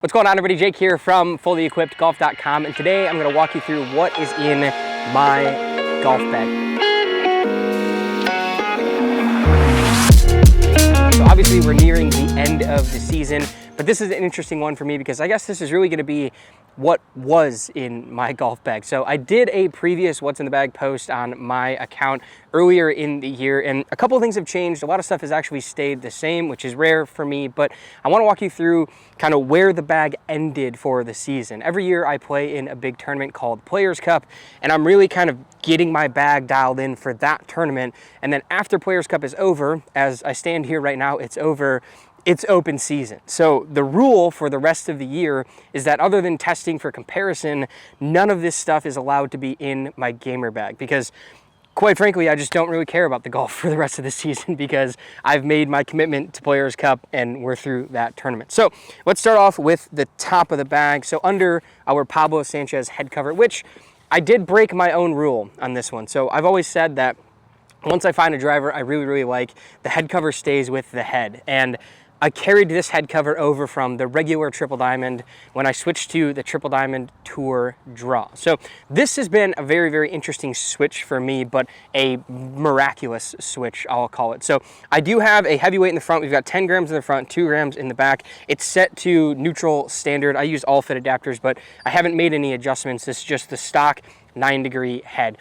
What's going on, everybody? Jake here from fullyequippedgolf.com, and today I'm going to walk you through what is in my golf bag. So obviously we're nearing the end of the season, but this is an interesting one for me because I guess this is really going to be what was in my golf bag. So I did a previous What's in the Bag post on my account earlier in the year, and a couple of things have changed. A lot of stuff has actually stayed the same, which is rare for me, but I want to walk you through kind of where the bag ended for the season. Every year I play in a big tournament called Players Cup, and I'm really kind of getting my bag dialed in for that tournament. And then after Players Cup is over, as I stand here right now, it's over, it's open season. So the rule for the rest of the year is that other than testing for comparison, none of this stuff is allowed to be in my gamer bag because quite frankly, I just don't really care about the golf for the rest of the season because I've made my commitment to Players Cup and we're through that tournament. So let's start off with the top of the bag. So under our Pablo Sanchez head cover, which I did break my own rule on this one. So I've always said that once I find a driver I really like, the head cover stays with the head. And I carried this head cover over from the regular Triple Diamond when I switched to the Triple Diamond Tour Draw. So this has been a very interesting switch for me, but a miraculous switch, I'll call it. So I do have a heavyweight in the front. We've got 10 grams in the front, 2 grams in the back. It's set to neutral standard. I use all fit adapters, but I haven't made any adjustments. This is just the stock 9-degree head.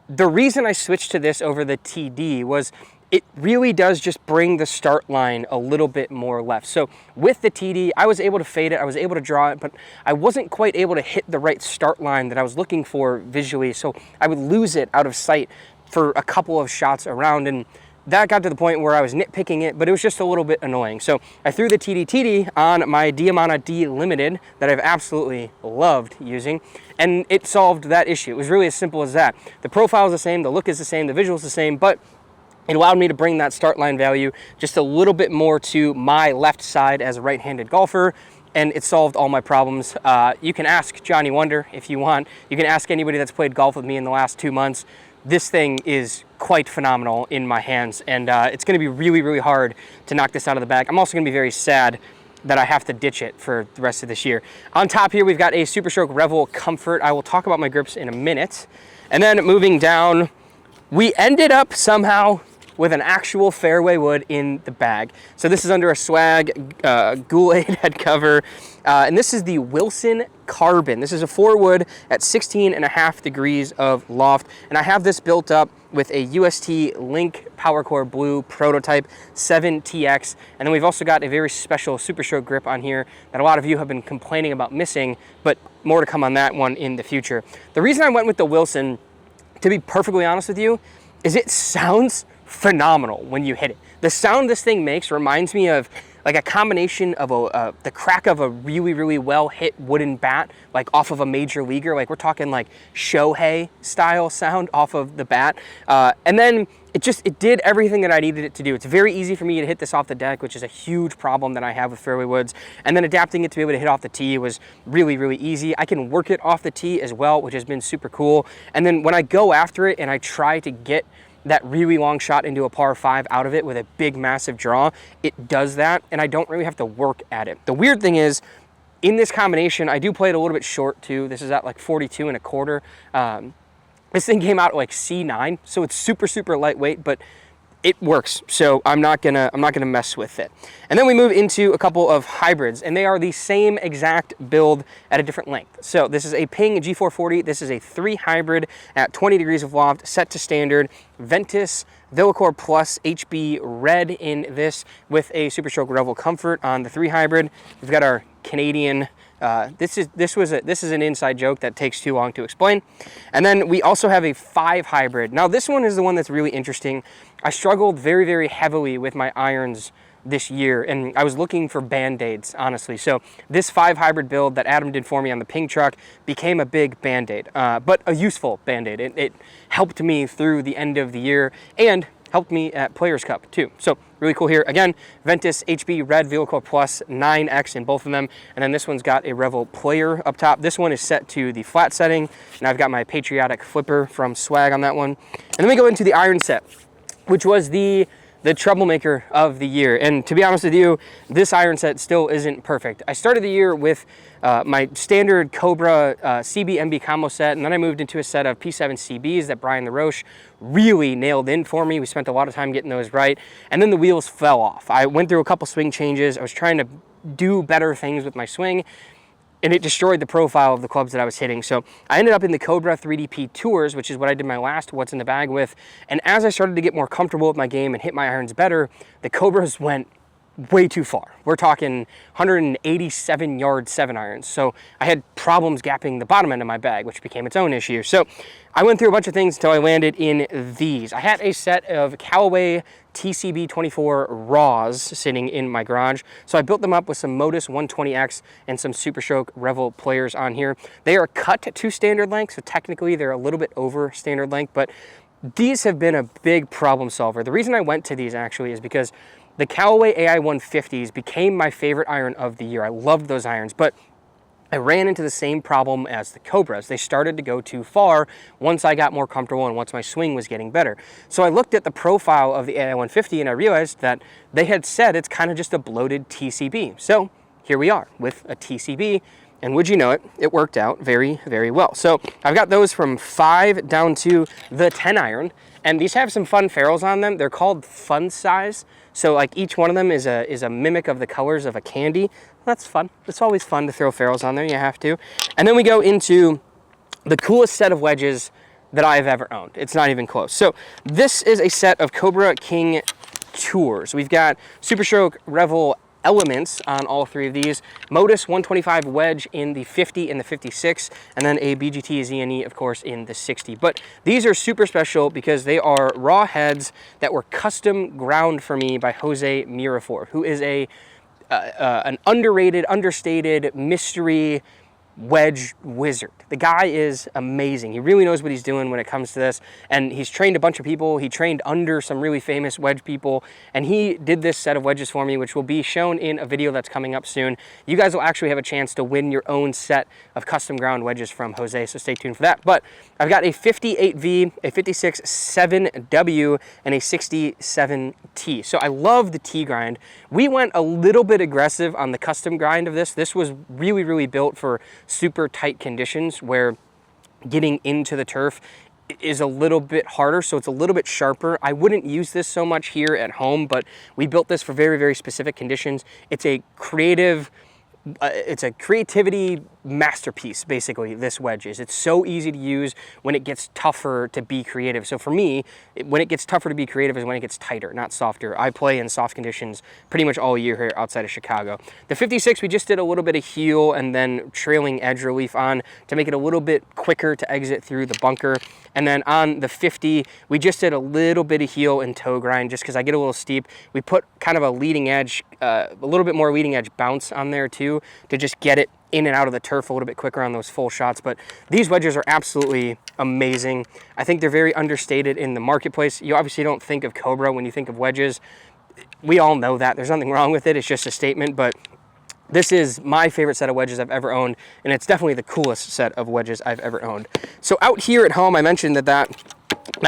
The reason I switched to this over the TD was it really does just bring the start line a little bit more left. So with the TD, I was able to fade it, I was able to draw it, but I wasn't quite able to hit the right start line that I was looking for visually. So I would lose it out of sight for a couple of shots around, and that got to the point where I was nitpicking it, but it was just a little bit annoying. So I threw the TD on my Diamana D Limited that I've absolutely loved using, and it solved that issue. It was really as simple as that. The profile is the same, the look is the same, the visual is the same, but it allowed me to bring that start line value just a little bit more to my left side as a right-handed golfer, and it solved all my problems. You can ask Johnny Wonder if you want. You can ask anybody that's played golf with me in the last 2 months. This thing is quite phenomenal in my hands, and it's going to be really hard to knock this out of the bag. I'm also going to be very sad that I have to ditch it for the rest of this year. On top here, we've got a Super Stroke Revel Comfort. I will talk about my grips in a minute. And then moving down, we ended up somehow with an actual fairway wood in the bag. So this is under a Swag Goulet head cover, and this is the Wilson Carbon. This is a 4-wood at 16.5 degrees of loft, and I have this built up with a UST Link PowerCore Blue prototype 7TX, and then we've also got a very special Super Stroke grip on here that a lot of you have been complaining about missing, but more to come on that one in the future. The reason I went with the Wilson, to be perfectly honest with you, is it sounds phenomenal when you hit it. The sound this thing makes reminds me of like a combination of the crack of a really well hit wooden bat, like off of a major leaguer. Like we're talking like Shohei style sound off of the bat. And then it did everything that I needed it to do. It's very easy for me to hit this off the deck, which is a huge problem that I have with fairway woods. And then adapting it to be able to hit off the tee was really easy. I can work it off the tee as well, which has been super cool. And then when I go after it and I try to get that really long shot into a par 5 out of it with a big massive draw, it does that, and I don't really have to work at it. The weird thing is, in this combination, I do play it a little bit short too. This is at like 42.25. This thing came out at like C9, so it's super lightweight, but it works, so I'm not gonna mess with it. And then we move into a couple of hybrids, and they are the same exact build at a different length. So this is a Ping G440. This is a 3 hybrid at 20 degrees of loft, set to standard. Ventus Velocore Plus HB red in this with a Super Stroke Revel Comfort on the 3 hybrid. We've got our Canadian. This is an inside joke that takes too long to explain. And then we also have a 5 hybrid. Now this one is the one that's really interesting. I struggled very heavily with my irons this year, and I was looking for band-aids, honestly. So this 5 hybrid build that Adam did for me on the Ping truck became a big band-aid, but a useful band-aid. It helped me through the end of the year and helped me at Players Cup too. So really cool here. Again, Ventus HB Red Velocore Plus 9X in both of them. And then this one's got a Revel Player up top. This one is set to the flat setting, and I've got my Patriotic Flipper from Swag on that one. And then we go into the iron set, which was the the troublemaker of the year. And to be honest with you, this iron set still isn't perfect. I started the year with my standard Cobra CB MB combo set, and then I moved into a set of P7 CBs that Brian LaRoche really nailed in for me. We spent a lot of time getting those right, and then the wheels fell off. I went through a couple swing changes. I was trying to do better things with my swing, and it destroyed the profile of the clubs that I was hitting. So I ended up in the Cobra 3DP Tours, which is what I did my last What's in the Bag with. And as I started to get more comfortable with my game and hit my irons better, the Cobras went way too far. We're talking 187 yard 7-irons. So I had problems gapping the bottom end of my bag, which became its own issue. So I went through a bunch of things until I landed in these. I had a set of Callaway TCB 24 Raws sitting in my garage. So I built them up with some Modus 120X and some Super Stroke Revel players on here. They are cut to standard length, so technically they're a little bit over standard length, but these have been a big problem solver. The reason I went to these actually is because the Callaway AI 150s became my favorite iron of the year. I loved those irons, but I ran into the same problem as the Cobras. They started to go too far once I got more comfortable and once my swing was getting better. So I looked at the profile of the AI 150 and I realized that they had said it's kind of just a bloated TCB. So here we are with a TCB, and would you know it, it worked out very, very well. So I've got those from 5 down to the 10 iron, and these have some fun ferrules on them. They're called fun size. So like each one of them is a mimic of the colors of a candy. That's fun. It's always fun to throw ferrules on there, you have to. And then we go into the coolest set of wedges that I've ever owned. It's not even close. So this is a set of Cobra King Tours. We've got Super Stroke Revel elements on all 3 of these, Modus 125 wedge in the 50 and the 56, and then a BGT ZNE, of course, in the 60. But these are super special because they are raw heads that were custom ground for me by Jose Mirafor, who is an underrated, understated mystery wedge wizard. The guy is amazing. He really knows what he's doing when it comes to this, and he's trained a bunch of people. He trained under some really famous wedge people, and he did this set of wedges for me, which will be shown in a video that's coming up soon. You guys will actually have a chance to win your own set of custom ground wedges from Jose, so stay tuned for that. But I've got a 58V, a 56 7W, and a 67T. So I love the T grind. We went a little bit aggressive on the custom grind of this. This was really, really built for super tight conditions where getting into the turf is a little bit harder, so it's a little bit sharper. I wouldn't use this so much here at home, but we built this for very, very specific conditions. It's a creativity masterpiece, basically, this wedge is. It's so easy to use when it gets tougher to be creative. So for me, when it gets tougher to be creative is when it gets tighter, not softer. I play in soft conditions pretty much all year here outside of Chicago. The 56, we just did a little bit of heel and then trailing edge relief on to make it a little bit quicker to exit through the bunker. And then on the 50, we just did a little bit of heel and toe grind just because I get a little steep. We put kind of a leading edge, a little bit more leading edge bounce on there too to just get it in and out of the turf a little bit quicker on those full shots. But these wedges are absolutely amazing. I think they're very understated in the marketplace. You obviously don't think of Cobra when you think of wedges. We all know that. There's nothing wrong with it. It's just a statement, but this is my favorite set of wedges I've ever owned, and it's definitely the coolest set of wedges I've ever owned. So out here at home, I mentioned that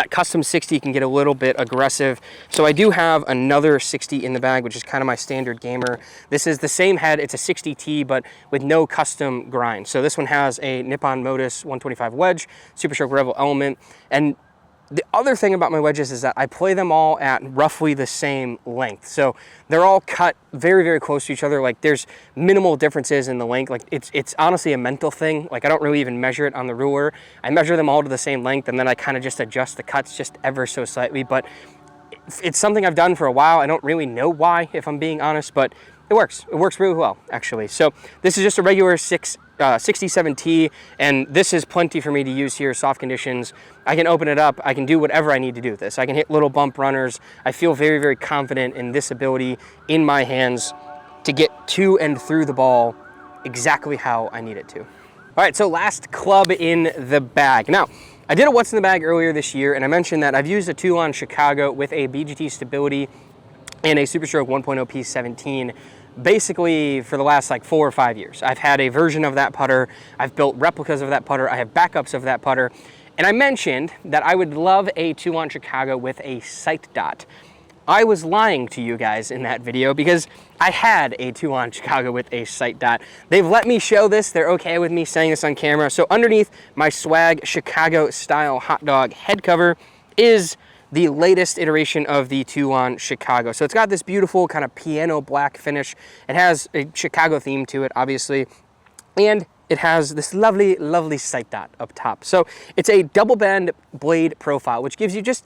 custom 60 can get a little bit aggressive. So I do have another 60 in the bag, which is kind of my standard gamer. This is the same head. It's a 60T, but with no custom grind. So this one has a Nippon Modus 125 wedge, Super Stroke Revel element, and the other thing about my wedges is that I play them all at roughly the same length. So they're all cut very, very close to each other. Like there's minimal differences in the length. Like it's honestly a mental thing. Like I don't really even measure it on the ruler. I measure them all to the same length, and then I kind of just adjust the cuts just ever so slightly. But it's something I've done for a while. I don't really know why, if I'm being honest, but it works. It works really well, actually. So this is just a regular 67T, and this is plenty for me to use here, soft conditions. I can open it up. I can do whatever I need to do with this. I can hit little bump runners. I feel very, very confident in this ability in my hands to get to and through the ball exactly how I need it to. All right, so last club in the bag. Now, I did a What's in the Bag earlier this year, and I mentioned that I've used a Toulon Chicago with a BGT stability and a Super Stroke 1.0 P17 basically for the last like 4 or 5 years. I've had a version of that putter. I've built replicas of that putter. I have backups of that putter. And I mentioned that I would love a Toulon Chicago with a sight dot. I was lying to you guys in that video because I had a 2-on Chicago with a sight dot. They've let me show this. They're okay with me saying this on camera. So underneath my swag Chicago style hot dog head cover is the latest iteration of the 2-on Chicago. So it's got this beautiful kind of piano black finish. It has a Chicago theme to it, obviously. And it has this lovely, lovely sight dot up top. So it's a double bend blade profile, which gives you just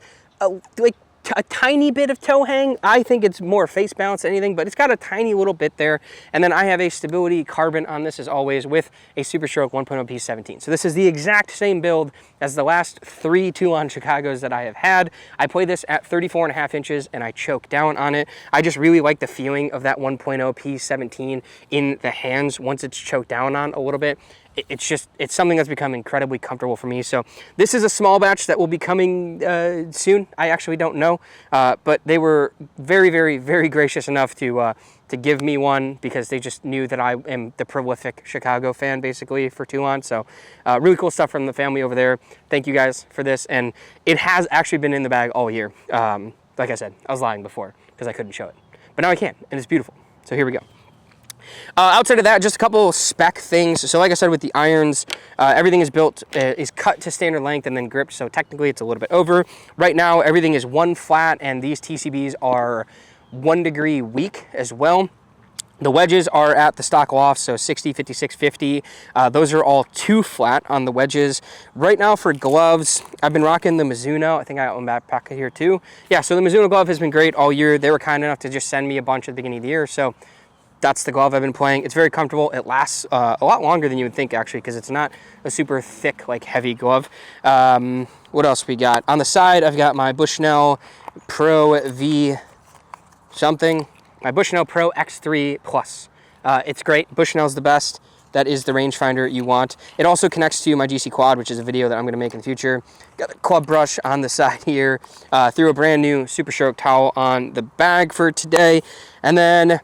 a tiny bit of toe hang. I think it's more face balance than anything, but it's got a tiny little bit there. And then I have a stability carbon on this as always with a Super Stroke 1.0 P17. So this is the exact same build as the last 3 2-on Chicagos that I have had. I play this at 34.5 inches and I choke down on it. I just really like the feeling of that 1.0 P17 in the hands once it's choked down on a little bit. It's something that's become incredibly comfortable for me. So this is a small batch that will be coming soon. I actually don't know, but they were very, very, very gracious enough to give me one because they just knew that I am the prolific Chicago fan basically for 2-on. So really cool stuff from the family over there. Thank you guys for this. And it has actually been in the bag all year. Like I said, I was lying before because I couldn't show it, but now I can, and it's beautiful. So here we go. Outside of that, just a couple spec things. So like I said, with the irons, everything is built, is cut to standard length and then gripped. So technically it's a little bit over. Right now, everything is 1 flat and these TCBs are 1 degree weak as well. The wedges are at the stock loft, so 60, 56, 50. Those are all 2 flat on the wedges. Right now for gloves, I've been rocking the Mizuno. I think I got one backpack here too. Yeah, so the Mizuno glove has been great all year. They were kind enough to just send me a bunch at the beginning of the year. So that's the glove I've been playing. It's very comfortable. It lasts a lot longer than you would think, actually, because it's not a super thick, like heavy glove. What else we got? On the side, I've got my Bushnell Pro V something. My Bushnell Pro X3 Plus. It's great. Bushnell's the best. That is the rangefinder you want. It also connects to my GC Quad, which is a video that I'm going to make in the future. Got a club brush on the side here. Threw a brand new Super Stroke towel on the bag for today. And then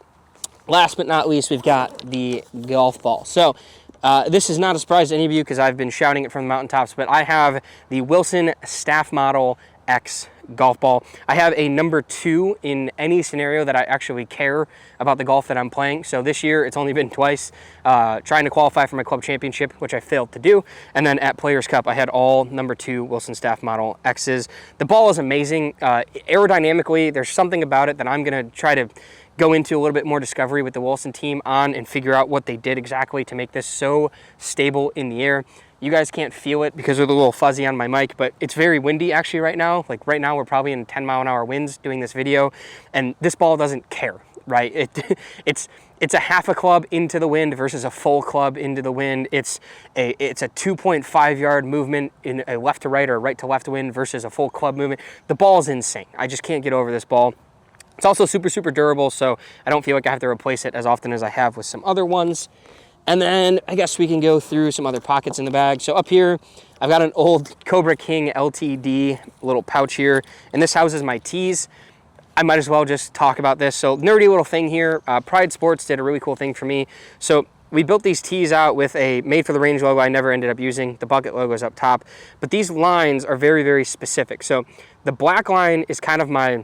last but not least, we've got the golf ball. So this is not a surprise to any of you because I've been shouting it from the mountaintops, but I have the Wilson Staff Model X golf ball. I have a number 2 in any scenario that I actually care about the golf that I'm playing. So this year, it's only been twice, trying to qualify for my club championship, which I failed to do. And then at Players Cup, I had all number 2 Wilson Staff Model X's. The ball is amazing. Aerodynamically, there's something about it that I'm going to try to go into a little bit more discovery with the Wilson team on and figure out what they did exactly to make this so stable in the air. You guys can't feel it because it's a little fuzzy on my mic, but it's very windy actually right now. Like right now we're probably in 10-mile-an-hour winds doing this video, and this ball doesn't care, right? It's a half a club into the wind versus a full club into the wind. It's a 2.5 yard movement in a left to right or right to left wind versus a full club movement. The ball is insane. I just can't get over this ball. It's also super, super durable, so I don't feel like I have to replace it as often as I have with some other ones. And then I guess we can go through some other pockets in the bag. So up here, I've got an old Cobra King LTD little pouch here, and this houses my tees. I might as well just talk about this. So nerdy little thing here. Pride Sports did a really cool thing for me. So we built these tees out with a Made for the Range logo I never ended up using. The bucket logo is up top, but these lines are very, very specific. So the black line is kind of my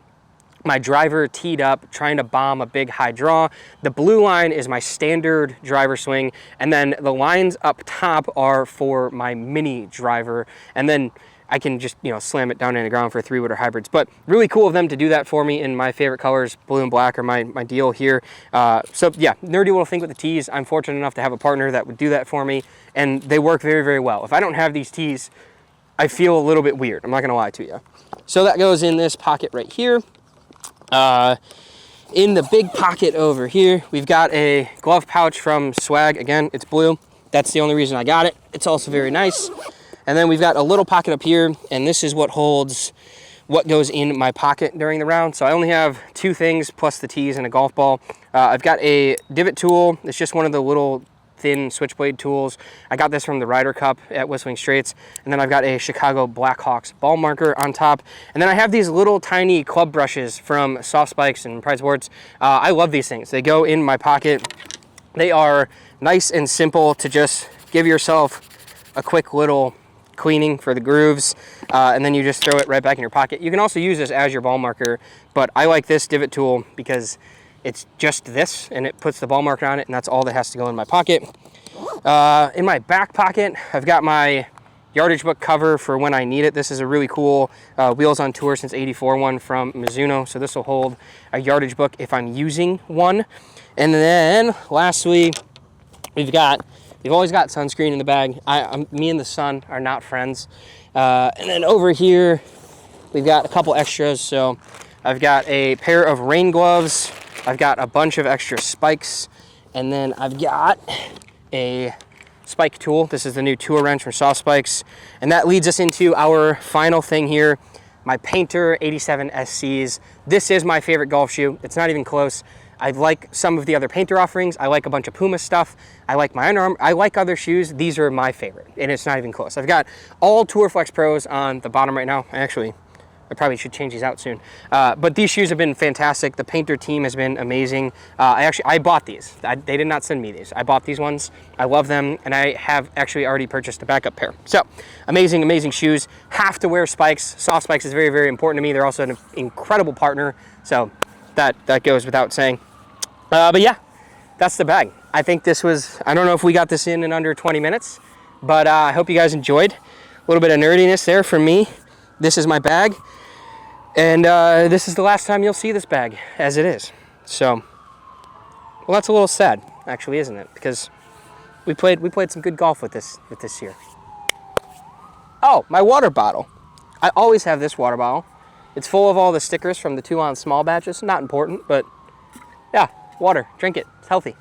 driver teed up, trying to bomb a big high draw. The blue line is my standard driver swing, and then the lines up top are for my mini driver, and then I can just, slam it down in the ground for 3-wooder hybrids. But really cool of them to do that for me in my favorite colors. Blue and black are my deal here. So yeah, nerdy little thing with the tees. I'm fortunate enough to have a partner that would do that for me, and they work very, very well. If I don't have these tees, I feel a little bit weird. I'm not gonna lie to you. So that goes in this pocket right here. In the big pocket over here, we've got a glove pouch from Swag. Again, it's blue. That's the only reason I got it. It's also very nice. And then we've got a little pocket up here, and this is what holds what goes in my pocket during the round. So I only have 2 things plus the tees and a golf ball. I've got a divot tool. It's just one of the little thin switchblade tools. I got this from the Ryder Cup at Whistling Straits. And then I've got a Chicago Blackhawks ball marker on top. And then I have these little tiny club brushes from Soft Spikes and Pride Sports. I love these things. They go in my pocket. They are nice and simple to just give yourself a quick little cleaning for the grooves, and then you just throw it right back in your pocket. You can also use this as your ball marker, but I like this divot tool because it's just this, and it puts the ball marker on it, and that's all that has to go in my pocket. In my back pocket, I've got my yardage book cover for when I need it. This is a really cool Wheels on Tour since '84 one from Mizuno, so this will hold a yardage book if I'm using one. And then lastly, we've always got sunscreen in the bag. Me and the sun are not friends. And then over here, we've got a couple extras. So I've got a pair of rain gloves. I've got a bunch of extra spikes. And then I've got a spike tool. This is the new tour wrench from Soft Spikes. And that leads us into our final thing here, my Painter 87 SCs. This is my favorite golf shoe. It's not even close. I like some of the other Painter offerings. I like a bunch of Puma stuff. I like my Under Armour. I like other shoes. These are my favorite, and it's not even close. I've got all Tour Flex Pros on the bottom right now. I probably should change these out soon. But these shoes have been fantastic. The Painter team has been amazing. I bought these. They did not send me these. I bought these ones. I love them, and I have actually already purchased a backup pair. So amazing, amazing shoes. Have to wear spikes. Soft Spikes is very, very important to me. They're also an incredible partner. So that goes without saying. But yeah, that's the bag. I think this was, I don't know if we got this in under 20 minutes, but I hope you guys enjoyed. A little bit of nerdiness there from me. This is my bag, and this is the last time you'll see this bag as it is. So, well, that's a little sad, actually, isn't it? Because we played some good golf with this year. Oh, my water bottle. I always have this water bottle. It's full of all the stickers from the 2 ounce small batches. Not important, but yeah, water. Drink it. It's healthy.